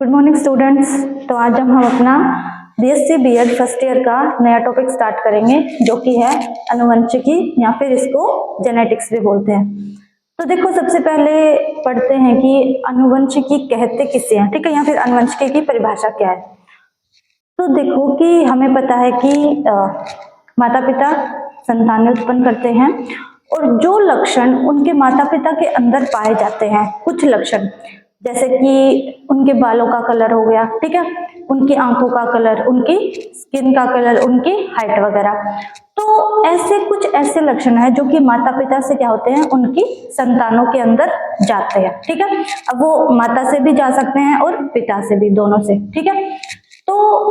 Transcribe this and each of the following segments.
Good morning students. तो आज हम अपना बीएससी बीएड फर्स्ट ईयर का नया टॉपिक स्टार्ट करेंगे जो कि है आनुवंशिकी या फिर इसको जेनेटिक्स भी बोलते हैं। तो देखो सबसे पहले पढ़ते हैं कि आनुवंशिकी कहते किसे हैं, ठीक है, या फिर आनुवंशिकी की परिभाषा क्या है। तो देखो कि हमें पता है कि माता पिता संतानें उत्पन्न करते हैं और जो लक्षण उनके माता पिता के अंदर पाए जाते हैं, कुछ लक्षण जैसे कि उनके बालों का कलर हो गया, ठीक है, उनकी आंखों का कलर, उनकी स्किन का कलर, उनकी हाइट वगैरह, तो ऐसे कुछ ऐसे लक्षण है जो कि माता पिता से क्या होते हैं, उनकी संतानों के अंदर जाते हैं, ठीक है। अब वो माता से भी जा सकते हैं और पिता से भी, दोनों से, ठीक है। तो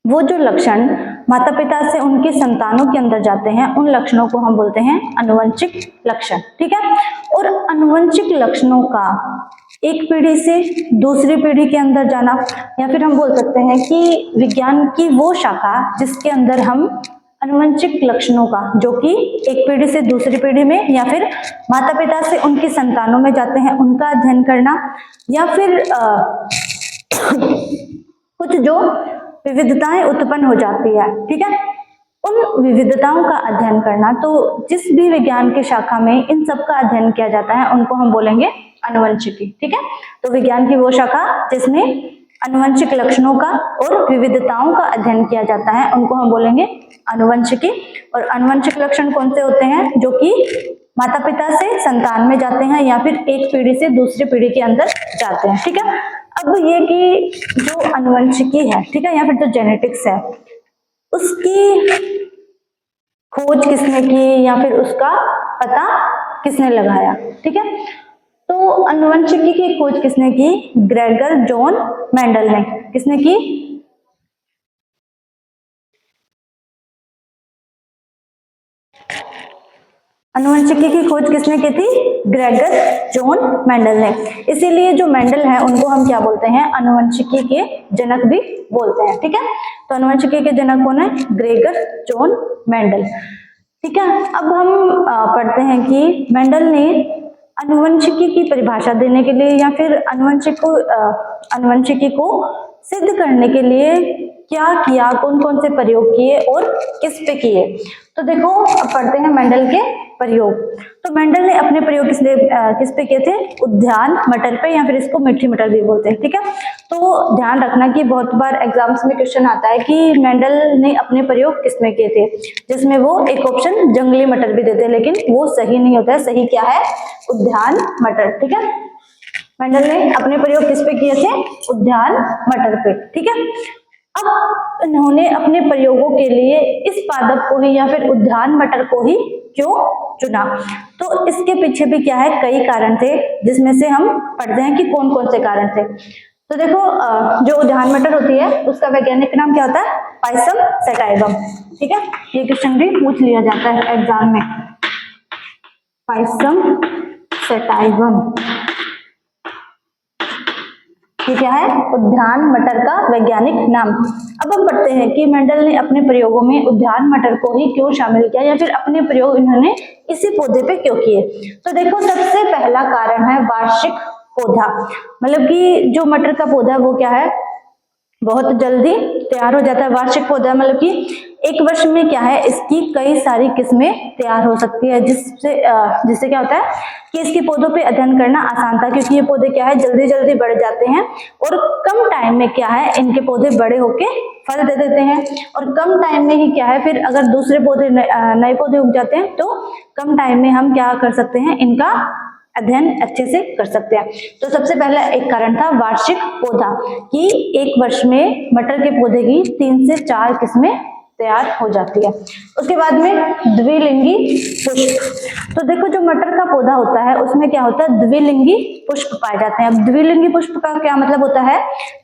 वो जो लक्षण माता पिता से उनकी संतानों के अंदर जाते हैं उन लक्षणों को हम बोलते हैं आनुवंशिक लक्षण, ठीक है। और आनुवंशिक लक्षणों का एक पीढ़ी से दूसरी पीढ़ी के अंदर जाना, या फिर हम बोल सकते हैं कि विज्ञान की वो शाखा जिसके अंदर हम आनुवंशिक लक्षणों का, जो कि एक पीढ़ी से दूसरी पीढ़ी में या फिर माता पिता से उनकी संतानों में जाते हैं, उनका अध्ययन करना, या फिर कुछ जो विविधताएं उत्पन्न हो जाती है, ठीक है, उन विविधताओं का अध्ययन करना। तो जिस भी विज्ञान की शाखा में इन सब का अध्ययन किया जाता है उनको हम बोलेंगे आनुवंशिकी, ठीक है। तो विज्ञान की वो शाखा जिसमें आनुवंशिक लक्षणों का और विविधताओं का अध्ययन किया जाता है उनको हम बोलेंगे आनुवंशिकी। और आनुवंशिक लक्षण कौन से होते हैं, जो कि माता पिता से संतान में जाते हैं या फिर एक पीढ़ी से दूसरी पीढ़ी के अंदर जाते हैं, ठीक है। अब ये कि जो आनुवंशिकी है, ठीक है, या फिर जो जेनेटिक्स है, उसकी खोज किसने की या फिर उसका पता किसने लगाया, ठीक है। तो आनुवंशिकी की खोज किसने की? ग्रेगर जॉन मेंडल ने। किसने की? आनुवंशिकी की खोज किसने की थी? ग्रेगर जॉन मेंडल ने। इसीलिए जो मेंडल है उनको हम क्या बोलते हैं? आनुवंशिकी के जनक भी बोलते हैं, ठीक है। तो आनुवंशिकी के जनक कौन है? ग्रेगर जॉन मेंडल, ठीक है। अब हम पढ़ते हैं कि मेंडल ने आनुवंशिकी की परिभाषा देने के लिए या फिर आनुवंशिकी को सिद्ध करने के लिए क्या किया, कौन कौन से प्रयोग किए और किस पे किए। तो देखो अब पढ़ते हैं मेंडल के प्रयोग। तो मेंडल ने अपने प्रयोग किस पे किए थे? उद्यान मटर पे, या फिर इसको मीठी मटर भी बोलते हैं, ठीक है। तो ध्यान रखना कि बहुत बार एग्जाम्स में क्वेश्चन आता है कि मेंडल ने अपने प्रयोग किसमें किए थे, जिसमें वो एक ऑप्शन जंगली मटर भी देते हैं, लेकिन वो सही नहीं होता है। सही क्या है? उद्यान मटर, ठीक है। मेंडल ने अपने प्रयोग किस पे किए थे? उद्यान मटर पे, ठीक है। अब इन्होंने अपने प्रयोगों के लिए इस पादप को ही या फिर उद्यान मटर को ही क्यों चुना? तो इसके पीछे भी क्या है, कई कारण थे, जिसमें से हम पढ़ते हैं कि कौन कौन से कारण थे। तो देखो जो उद्यान मटर होती है उसका वैज्ञानिक नाम क्या होता है? पाइसम सैटाइवम, ठीक है। ये क्वेश्चन भी पूछ लिया जाता है एग्जाम में। पाइसम सैटाइवम, ये क्या है? उद्यान मटर का वैज्ञानिक नाम। अब हम पढ़ते हैं कि मेंडल ने अपने प्रयोगों में उद्यान मटर को ही क्यों शामिल किया, या फिर अपने प्रयोग इन्होंने इसी पौधे पे क्यों किए। तो देखो सबसे पहला कारण है वार्षिक पौधा, मतलब कि जो मटर का पौधा है वो क्या है? बहुत जल्दी तैयार हो जाता है। वार्षिक पौधा मतलब कि एक वर्ष में क्या है, इसकी कई सारी किस्में तैयार हो सकती है, जिससे क्या होता है कि इसके पौधों पे अध्ययन करना आसान था, क्योंकि ये पौधे क्या है, जल्दी जल्दी बढ़ जाते हैं और कम टाइम में क्या है, इनके पौधे बड़े होके फल दे देते हैं। और कम टाइम में ही क्या है, फिर अगर दूसरे पौधे नए पौधे उग जाते हैं तो कम टाइम में हम क्या कर सकते हैं, इनका अध्ययन अच्छे से कर सकते हैं। तो सबसे पहला एक कारण था वार्षिक पौधा, कि एक वर्ष में मटर के पौधे की 3 से 4 किस्में तैयार हो जाती है। उसके बाद में द्विलिंगी पुष्प। तो देखो जो मटर का पौधा होता है उसमें क्या होता है? द्विलिंगी पुष्प पाए जाते हैं। अब द्विलिंगी पुष्प का क्या मतलब होता है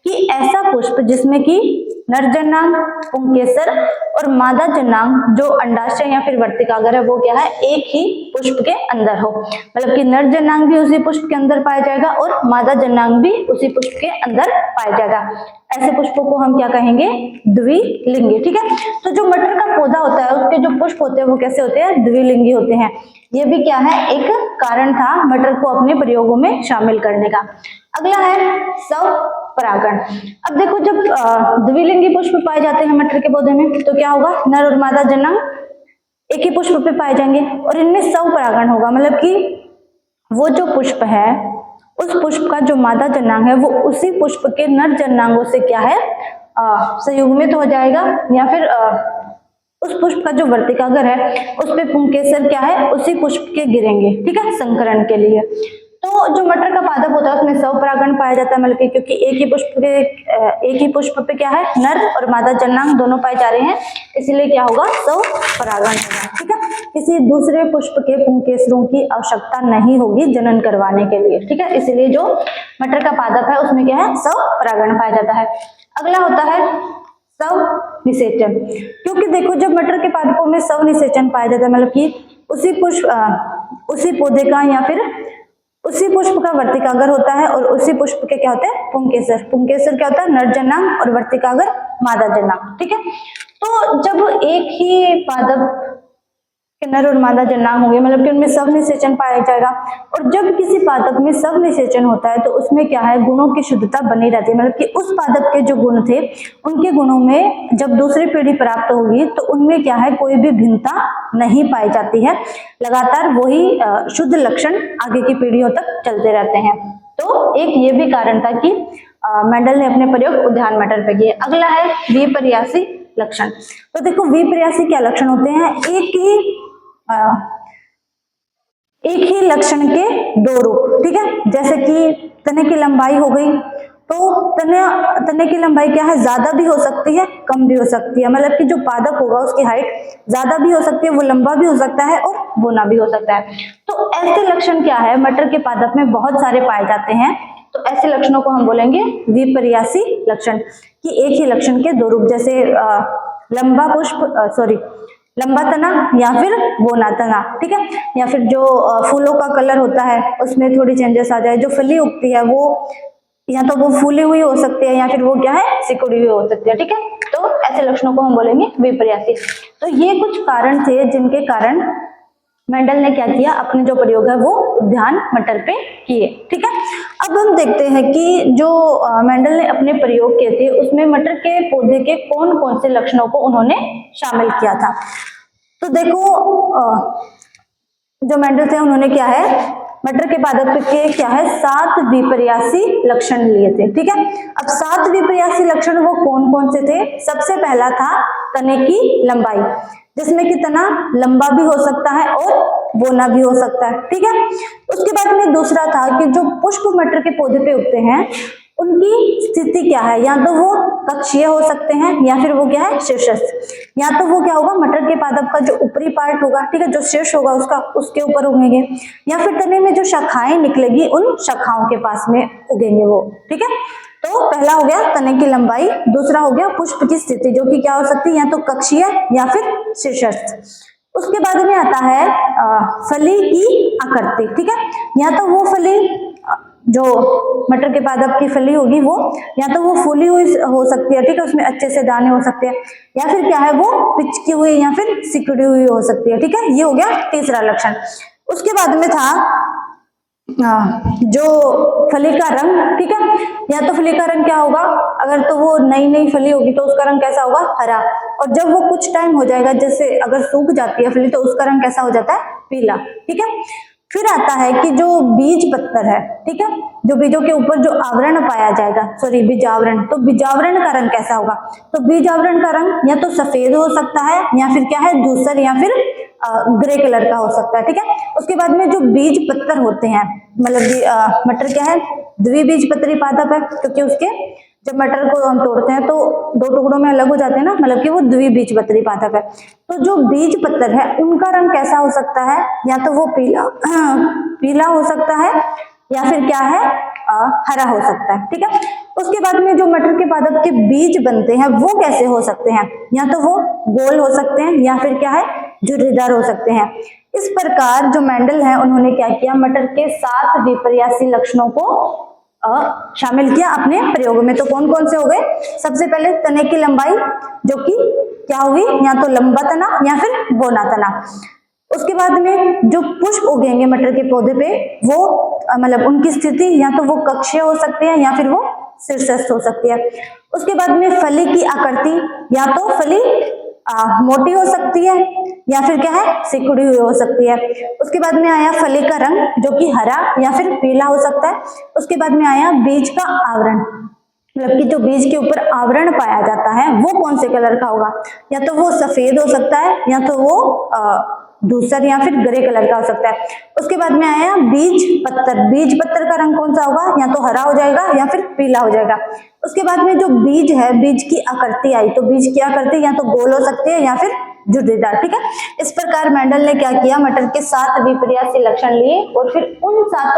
कि ऐसा पुष्प जिसमें कि नर जनांग, पुंकेसर और मादा जनांग जो अंडाशय या फिर वर्तिकाग्र है वो क्या है, एक ही पुष्प के अंदर हो। मतलब कि नर जनांग भी उसी पुष्प के अंदर पाया जाएगा और मादा जनांग भी उसी पुष्प के अंदर पाया जाएगा। ऐसे पुष्पों को हम क्या कहेंगे? द्विलिंगी, ठीक है। तो जो मटर का पौधा होता है उसके जो पुष्प होते हैं वो कैसे होते हैं? द्विलिंगी होते हैं। ये भी क्या है, एक कारण था मटर को अपने प्रयोगों में शामिल करने का। अगला है स्वपरागण। अब देखो जब द्विलिंगी पुष्प पाए जाते हैं मटर के पौधे में तो क्या होगा, नर और मादा जनांग एक ही पुष्प पे पाए जाएंगे और इनमें स्वपरागण होगा, मतलब कि वो जो पुष्प है उस पुष्प का जो मादा जनांग है वो उसी पुष्प के नर जनांगों से क्या है संयुग्मित हो जाएगा, या फिर उस पुष्प का जो वर्तिकाग्र है उस पे पुंकेसर क्या है उसी पुष्प के गिरेंगे, ठीक है, संकरण के लिए। तो जो मटर का पादप होता है उसमें स्वपरागण पाया जाता है, मतलब कि क्योंकि एक ही पुष्प पे क्या है नर और मादा जनांग दोनों पाए जा रहे हैं, इसलिए क्या होगा स्वपरागण होगा, ठीक है। किसी दूसरे पुष्प के पुंकेसरों की आवश्यकता नहीं होगी जनन करवाने के लिए, ठीक है, इसलिए जो मटर का पादप है उसमें क्या है स्वपरागण पाया जाता है। अगला होता है स्वनिषेचन, क्योंकि देखो जब मटर के पादपों में स्वनिषेचन पाया जाता है, मतलब कि उसी पौधे का या फिर उसी पुष्प का वर्तिकाग्र होता है और उसी पुष्प के क्या होते हैं पुंकेसर। पुंकेसर क्या होता है नर जनांग और वर्तिकाग्र मादा जनांग, ठीक है। तो जब एक ही पादप के नर और मादा जनांग होंगे, मतलब कि उनमें स्वनिषेचन पाया जाएगा, और जब किसी पादप में स्वनिषेचन होता है तो उसमें क्या है गुणों की शुद्धता बनी रहती है, मतलब कि उस पादप के जो गुण थे उनके गुणों में जब दूसरी पीढ़ी प्राप्त होगी तो उनमें क्या है कोई भी भिन्नता नहीं पाई जाती है, लगातार वही शुद्ध लक्षण आगे की पीढ़ियों तक चलते रहते हैं। तो एक ये भी कारण था कि मेंडल ने अपने प्रयोग उद्यान मटर पे किए। अगला है विपर्यासी लक्षण। तो देखो विपर्यासी क्या लक्षण होते हैं, एक ही लक्षण के दो रूप, ठीक है, जैसे कि तने की लंबाई हो गई, तो तने की लंबाई क्या है ज्यादा भी हो सकती है कम भी हो सकती है, मतलब कि जो पादप होगा उसकी हाइट ज्यादा भी हो सकती है, वो लंबा भी हो सकता है और बोना भी हो सकता है। तो ऐसे लक्षण क्या है मटर के पादप में बहुत सारे पाए जाते हैं, तो ऐसे लक्षणों को हम बोलेंगे विपर्यासी लक्षण, कि एक ही लक्षण के दो रूप, जैसे लंबा तना या फिर बोना तना, ठीक है, या फिर जो फूलों का कलर होता है उसमें थोड़ी चेंजेस आ जाए, जो फली उगती है वो या तो वो फूली हुई हो सकती है या फिर वो क्या है सिकुड़ी हुई हो सकती है, ठीक है। तो ऐसे लक्षणों को हम बोलेंगे विपर्यासी। तो ये कुछ कारण थे जिनके कारण मेंडल ने क्या किया, अपने जो प्रयोग है वो उद्यान मटर पे किए, ठीक है। अब हम देखते हैं कि जो मेंडल ने अपने प्रयोग किए थे उसमें मटर के पौधे के कौन कौन से लक्षणों को उन्होंने शामिल किया था। तो देखो जो मेंडल थे उन्होंने क्या है मटर के पादप के क्या है 7 विपर्यासी लक्षण लिए थे, ठीक है। अब 7 विपर्यासी लक्षण वो कौन कौन से थे, सबसे पहला था तने की लंबाई, जिसमें कि तना लंबा भी हो सकता है और बोना भी हो सकता है, ठीक है। उसके बाद में दूसरा था कि जो पुष्प मटर के पौधे पे उगते हैं उनकी स्थिति क्या है, या तो वो कक्षीय हो सकते हैं या फिर वो क्या है शीर्षस्थ, या तो वो क्या होगा मटर के पादप का जो ऊपरी पार्ट होगा, ठीक है, जो शीर्ष होगा उसके ऊपर उगेंगे, या फिर तने में जो शाखाएं निकलेगी उन शाखाओं के पास में उगेंगे वो, ठीक है। तो पहला हो गया तने की लंबाई, दूसरा हो गया पुष्प की स्थिति जो कि क्या हो सकती है या तो कक्षीय या फिर शीर्षस्थ। उसके बाद में आता है फली की आकृति, ठीक है, या तो वो फली जो मटर के पादप की फली होगी वो या तो वो फूली हुई हो सकती है, ठीक है, उसमें अच्छे से दाने हो सकते हैं, या फिर क्या है वो पिचकी हुई या फिर सिकुड़ी हुई हो सकती है, ठीक है। ये हो गया तीसरा लक्षण। उसके बाद में था जो फली का रंग, ठीक है, या तो फली का रंग क्या होगा, अगर तो वो नई फली होगी तो उसका रंग कैसा होगा हरा, और जब वो कुछ टाइम हो जाएगा जैसे अगर सूख जाती है फली तो उसका रंग कैसा हो जाता है पीला, ठीक है। फिर आता है कि जो बीज पत्तर है, ठीक है, जो बीजों के ऊपर जो आवरण पाया जाएगा, बीजावरण, तो बीजावरण का रंग कैसा होगा, तो बीजावरण का रंग या तो सफेद हो सकता है या फिर क्या है धूसर या फिर ग्रे कलर का हो सकता है, ठीक है। उसके बाद में जो बीज पत्तर होते हैं, मतलब मटर क्या है द्विबीजपत्री पादप है, क्योंकि उसके जब मटर को हम तोड़ते हैं तो 2 टुकड़ों में अलग हो जाते हैं ना, मतलब कि वो द्विबीजपत्री पादप है। तो जो बीज पत्तर है उनका रंग कैसा हो सकता है, या तो वो पीला हो सकता है या फिर क्या है हरा हो सकता है, ठीक है। उसके बाद में जो मटर के पादप के बीज बनते हैं वो कैसे हो सकते हैं, या तो वो गोल हो सकते हैं या फिर क्या है झुर्रीदार हो सकते हैं। इस प्रकार जो मेंडल है उन्होंने क्या किया, मटर के 7 विपर्यासी लक्षणों को शामिल किया अपने प्रयोग में। तो कौन कौन से हो गए, सबसे पहले तने की लंबाई जो कि क्या होगी या तो लंबा तना या फिर बोना तना। उसके बाद में जो पुष्प उगेंगे मटर के पौधे पे वो मतलब उनकी स्थिति या तो वो कक्षीय हो सकती है या फिर वो शीर्षस्थ हो सकती है। उसके बाद में फली की आकृति या तो फली मोटी हो सकती है या फिर क्या है सिकुड़ी हुई हो सकती है। उसके बाद में आया फली का रंग जो कि हरा या फिर पीला हो सकता है। उसके बाद में आया बीज का आवरण, मतलब कि जो बीज के ऊपर आवरण पाया जाता है वो कौन से कलर का होगा, या तो वो सफेद हो सकता है या तो वो धूसर या फिर ग्रे कलर का हो सकता है। उसके बाद में आया बीज पत्तर, बीज पत्तर का रंग कौन सा होगा, या तो हरा हो जाएगा या फिर पीला हो जाएगा। उसके बाद में जो बीज है बीज की आकृति आई, तो बीज की आकृति या तो गोल हो सकती है या फिर झुर्रीदार। ठीक है, इस प्रकार मेंडल ने क्या किया, मटर के 7 विपर्यासी लक्षण लिए और फिर उन 7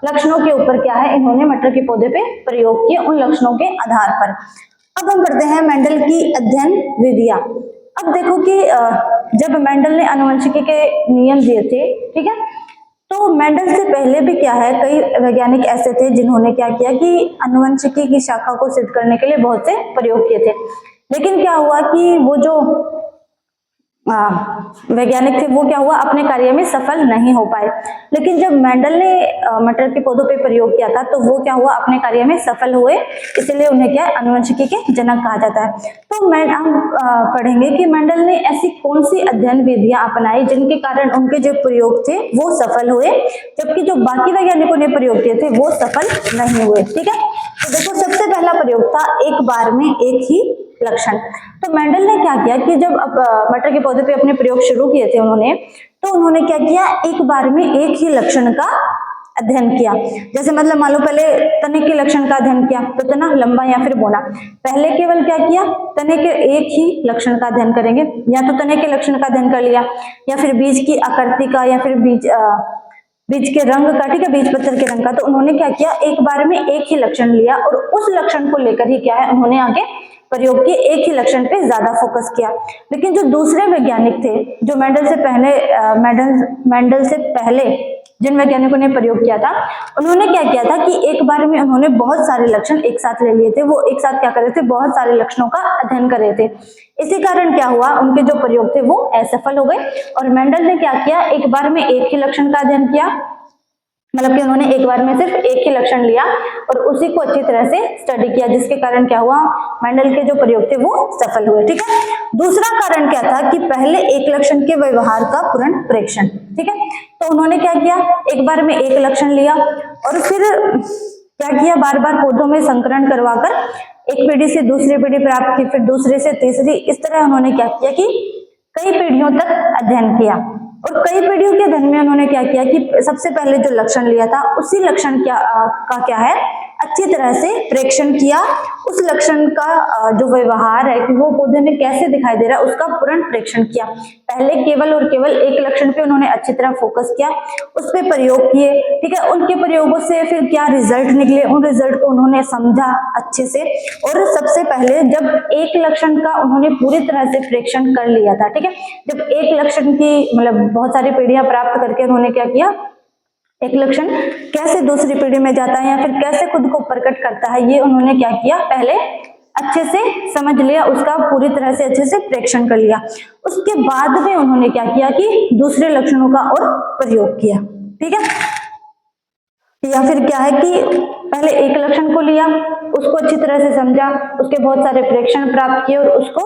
लक्षणों के ऊपर क्या है इन्होंने मटर के पौधे पे प्रयोग किए उन लक्षणों के आधार पर। अब हम पढ़ते हैं मेंडल की अध्ययन विधियां। अब देखो कि जब मेंडल ने आनुवंशिकी के नियम दिए थे, ठीक है, तो मेंडल से पहले भी क्या है कई वैज्ञानिक ऐसे थे जिन्होंने क्या किया कि आनुवंशिकी की शाखा को सिद्ध करने के लिए बहुत से प्रयोग किए थे। लेकिन क्या हुआ कि वो जो वैज्ञानिक थे वो क्या हुआ अपने कार्य में सफल नहीं हो पाए। लेकिन जब मेंडल ने मटर के पौधों पे प्रयोग किया था तो वो क्या हुआ अपने कार्य में सफल हुए, इसलिए उन्हें क्या आनुवंशिकी के जनक कहा जाता है। तो हम पढ़ेंगे कि मेंडल ने ऐसी कौन सी अध्ययन विधियां अपनाई जिनके कारण उनके जो प्रयोग थे वो सफल हुए, जबकि जो बाकी वैज्ञानिकों ने प्रयोग किए थे वो सफल नहीं हुए। ठीक है, तो देखो सबसे पहला प्रयोग था एक बार में एक ही लक्षण। तो मेंडल ने क्या किया कि जब मटर के पौधे पे अपने प्रयोग शुरू किए थे उन्होंने, तो उन्होंने क्या किया एक बार में एक ही लक्षण का अध्ययन किया। जैसे मतलब मान लो पहले तने के लक्षण का अध्ययन किया, तो तना लंबा या फिर बौना। पहले केवल क्या किया तने के एक ही लक्षण का अध्ययन करेंगे, या तो तने के लक्षण का अध्ययन कर लिया या फिर बीज की आकृति का या फिर बीज के रंग का, ठीक है, बीज पत्तर के रंग का। तो उन्होंने क्या किया एक बार में एक ही लक्षण लिया और उस लक्षण को लेकर ही क्या है उन्होंने आगे प्रयोग किए, एक ही लक्षण पे ज्यादा फोकस किया। लेकिन जो दूसरे वैज्ञानिक थे जो मेंडल से पहले जिन वैज्ञानिकों ने प्रयोग किया था उन्होंने क्या किया था कि एक बार में उन्होंने बहुत सारे लक्षण एक साथ ले लिए थे। वो एक साथ क्या कर रहे थे बहुत सारे लक्षणों का अध्ययन कर रहे थे। इसी कारण क्या हुआ उनके जो प्रयोग थे वो असफल हो गए। और मेंडल ने क्या किया एक बार में एक ही लक्षण का अध्ययन किया, मतलब कि उन्होंने एक बार में सिर्फ एक ही लक्षण लिया और उसी को अच्छी तरह से स्टडी किया, जिसके कारण क्या हुआ मेंडल के जो प्रयोग थे वो सफल हुए। ठीक है, दूसरा कारण क्या था कि पहले एक लक्षण के व्यवहार का पूर्ण प्रेक्षण। ठीक है, तो उन्होंने क्या किया एक बार में एक लक्षण लिया और फिर क्या किया बार बार पौधों में संकरण करवाकर एक पीढ़ी से दूसरी पीढ़ी प्राप्त की, फिर दूसरे से तीसरी, इस तरह उन्होंने क्या किया कि कई पीढ़ियों तक अध्ययन किया। और कई पीढ़ियों के अध्ययन में उन्होंने क्या किया कि सबसे पहले जो लक्षण लिया था उसी लक्षण का क्या है अच्छी तरह से प्रेक्षण किया। उस लक्षण का जो व्यवहार है कि वो पौधे में कैसे दिखाई दे रहा है उसका पूर्ण प्रेक्षण किया। पहले केवल और केवल एक लक्षण पे उन्होंने अच्छी तरह फोकस किया, उस पे प्रयोग किए। ठीक है, उनके प्रयोगों से फिर क्या रिजल्ट निकले उन रिजल्ट को उन्होंने समझा अच्छे से। और सबसे पहले जब एक लक्षण का उन्होंने पूरी तरह से प्रेक्षण कर लिया था, ठीक है, जब एक लक्षण की मतलब बहुत सारी पीढ़ियां प्राप्त करके उन्होंने क्या किया एक लक्षण कैसे दूसरी पीढ़ी में जाता है या फिर कैसे खुद को प्रकट करता है ये उन्होंने क्या किया पहले अच्छे से समझ लिया, उसका पूरी तरह से अच्छे से प्रेक्षण कर लिया। उसके बाद में उन्होंने क्या किया कि दूसरे लक्षणों का और प्रयोग किया। ठीक है, या फिर क्या है कि पहले एक लक्षण को लिया उसको अच्छी तरह से समझा, उसके बहुत सारे प्रेक्षण प्राप्त किए और उसको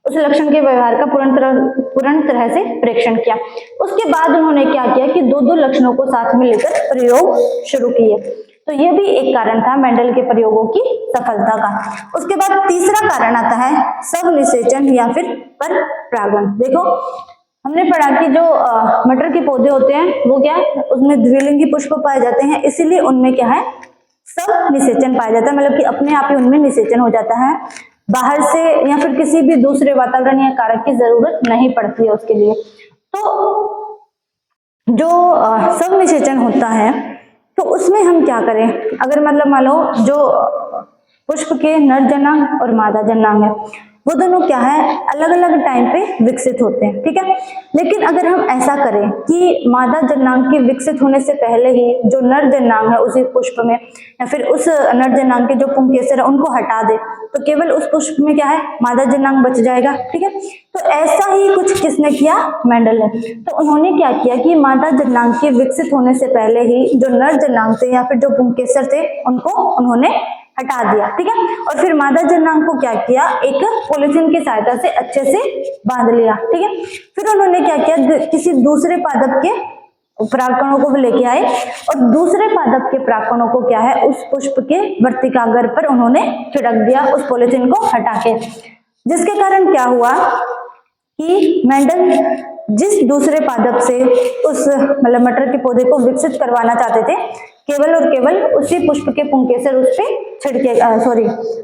उस लक्षण के व्यवहार का पूर्ण तरह से प्रेक्षण किया। उसके बाद उन्होंने क्या किया कि दो दो लक्षणों को साथ में लेकर प्रयोग शुरू किए। तो यह भी एक कारण था मेंडल के प्रयोगों की सफलता का। उसके बाद तीसरा कारण आता है स्वनिषेचन या फिर परपरागण। देखो हमने पढ़ा कि जो मटर के पौधे होते हैं वो क्या उसमें द्विलिंगी पुष्प पाए जाते हैं, इसीलिए उनमें क्या है स्वनिषेचन पाया जाता है, मतलब कि अपने आप ही उनमें निषेचन हो जाता है, बाहर से या फिर किसी भी दूसरे वातावरण या कारक की जरूरत नहीं पड़ती है उसके लिए। तो जो स्वनिषेचन होता है तो उसमें हम क्या करें, अगर मतलब मान लो जो पुष्प के नर जनांग और मादा जनांग है वो दोनों क्या है, अलग अलग टाइम पे विकसित होते हैं, ठीक है। लेकिन अगर हम ऐसा करें कि मादा जननांग के विकसित होने से पहले ही जो नर जननांग है उसी पुष्प में, या फिर उस नर जननांग के जो पुंकेसर है उनको हटा दे, तो केवल उस पुष्प में क्या है, मादा जननांग बच जाएगा, ठीक है। तो ऐसा ही कुछ किसने किया, मेंडल ने। तो उन्होंने क्या किया कि मादा जननांग के विकसित होने से पहले ही जो नर जननांग थे या फिर जो पुंकेसर थे उनको उन्होंने हटा दिया, ठीक है। और फिर मादा जननांग को क्या किया, एक पॉलीथीन की सहायता से अच्छे से बांध लिया, ठीक है। फिर उन्होंने क्या किया, किसी दूसरे पादप के परागकणों को भी लेके आए और दूसरे पादप के परागकणों को क्या है, उस पुष्प के वर्तिकाग्र पर उन्होंने छिड़क दिया उस पॉलीथीन को हटा के, जिसके कारण क्या हुआ कि मेंडल जिस दूसरे पादप से उस मतलब मटर के पौधे को विकसित करवाना चाहते थे, केवल और केवल उसी पुष्प के पुंकेसर उस पे छिड़के,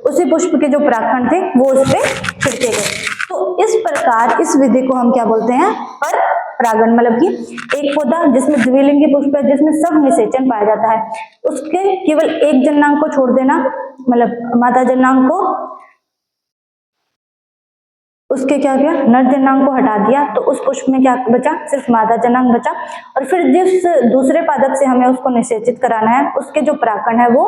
उसी पुष्प के जो परागकण थे वो उस पे छिड़के गए। तो इस प्रकार इस विधि को हम क्या बोलते हैं, पर परागण। मतलब कि एक पौधा जिसमें द्विलिंगी पुष्प है, जिसमें सब निषेचन पाया जाता है, उसके केवल एक जननांग को छोड़ देना, मतलब मादा जननांग को, उसके क्या किया, नर जननांग को हटा दिया, तो उस पुष्प में क्या बचा, सिर्फ मादा जननांग बचा। और फिर जिस दूसरे पादप से हमें उसको निषेचित कराना है, उसके जो परागकण है वो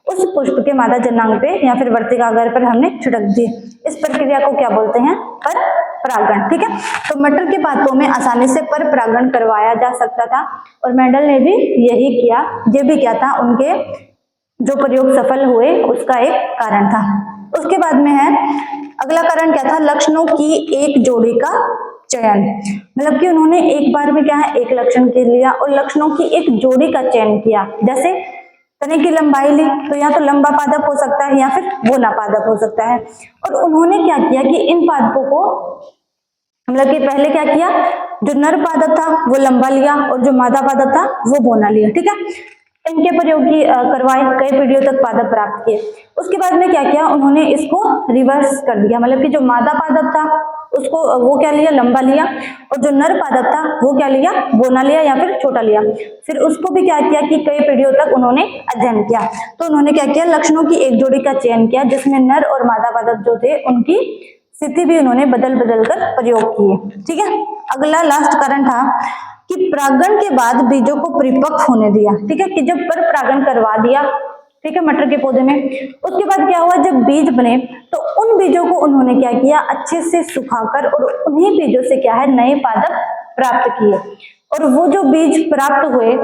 उस पुष्प के मादा जननांग पे या फिर वर्तिकाग्र पर हमने छिड़क दिए। इस प्रक्रिया को क्या बोलते हैं, पर परागण, ठीक है। तो मटर के पादपों में आसानी से पर परागण करवाया जा सकता था और मेंडल ने भी यही किया। ये भी क्या था, उनके जो प्रयोग सफल हुए उसका एक कारण था। उसके बाद में है अगला कारण क्या था, लक्षणों की एक जोड़ी का चयन। मतलब कि उन्होंने एक बार में क्या है, एक लक्षण के लिया और लक्षणों की एक जोड़ी का चयन किया। जैसे तने की लंबाई ली, तो या तो लंबा पादप हो सकता है या फिर बोना पादप हो सकता है। और उन्होंने क्या किया कि इन पादपों को, मतलब कि पहले क्या किया, जो नर पादप था वो लंबा लिया और जो मादा पादप था वो बोना लिया, ठीक है। इनके प्रयोग की करवाए, कई पीढ़ियों तक पादप प्राप्त किए। उसके बाद में क्या किया, उन्होंने इसको रिवर्स कर दिया। मतलब कि जो मादा पादप था उसको वो क्या लिया, लंबा लिया, और जो नर पादप था वो क्या लिया, बोना लिया या फिर छोटा लिया। फिर उसको भी क्या किया कि कई पीढ़ियों तक उन्होंने अध्ययन किया। तो उन्होंने क्या किया, लक्षणों की एक जोड़ी का चयन किया जिसमें नर और मादा पादप जो थे उनकी स्थिति भी उन्होंने बदल बदल कर प्रयोग किए, ठीक है। अगला लास्ट कारण था कि परागण के बाद बीजों को परिपक्व होने दिया, ठीक है। कि जब पर परागण करवा दिया, ठीक है, मटर के पौधे में, उसके बाद क्या हुआ, जब बीज बने तो उन बीजों को उन्होंने क्या किया, अच्छे से सुखाकर और उन्हीं बीजों से क्या है, नए पादप प्राप्त किए। और वो जो बीज प्राप्त हुए,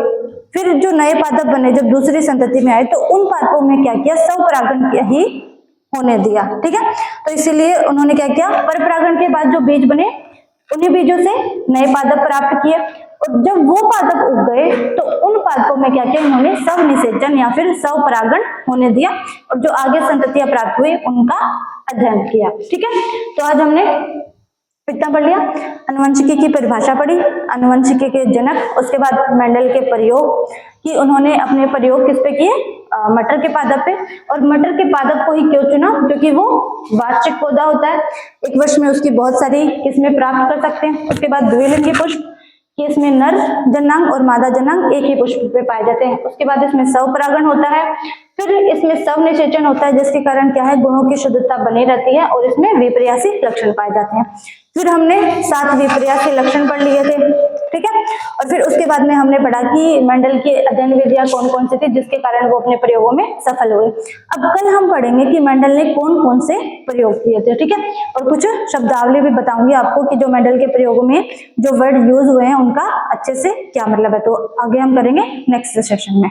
फिर जो नए पादप बने जब दूसरी संतति में आए, तो उन पादपों में क्या किया, स्वपरागण ही होने दिया, ठीक है। तो इसीलिए उन्होंने क्या किया, पर परागण के बाद जो बीज बने उन्हीं बीजों से नए पादप प्राप्त किए, और जब वो पादप उग गए तो उन पादपों में क्या किया, उन्होंने स्व निषेचन या फिर स्व परागण होने दिया और जो आगे संततियां प्राप्त हुई उनका अध्ययन किया, ठीक है। तो आज हमने कितना पढ़ लिया, आनुवंशिकी की परिभाषा पढ़ी, आनुवंशिकी के जनक, उसके बाद मेंडल के प्रयोग कि उन्होंने अपने प्रयोग किस पे किए, मटर के पादप पे। और मटर के पादप को ही क्यों चुना, क्योंकि वो वार्षिक पौधा होता है, एक वर्ष में उसकी बहुत सारी किस्में प्राप्त कर सकते हैं। उसके बाद द्विलिंगी पुष्प, कि इसमें नर जननांग और मादा जननांग एक ही पुष्प पे पाए जाते हैं। उसके बाद इसमें स्वपरागण होता है, फिर इसमें स्व निषेचन होता है जिसके कारण क्या है, गुणों की शुद्धता बनी रहती है और इसमें विपर्यासी लक्षण पाए जाते हैं। फिर हमने 7 विपर्यासी लक्षण पढ़ लिए थे, ठीक है। और फिर उसके बाद में हमने पढ़ा कि मेंडल की अध्ययन विधियां कौन कौन सी थी जिसके कारण वो अपने प्रयोगों में सफल हुए। अब कल हम पढ़ेंगे कि मेंडल ने कौन कौन से प्रयोग किए थे, ठीक है। और कुछ शब्दावली भी बताऊंगी आपको कि जो मेंडल के प्रयोगों में जो वर्ड यूज हुए हैं उनका अच्छे से क्या मतलब है। तो आगे हम करेंगे नेक्स्ट सेशन में।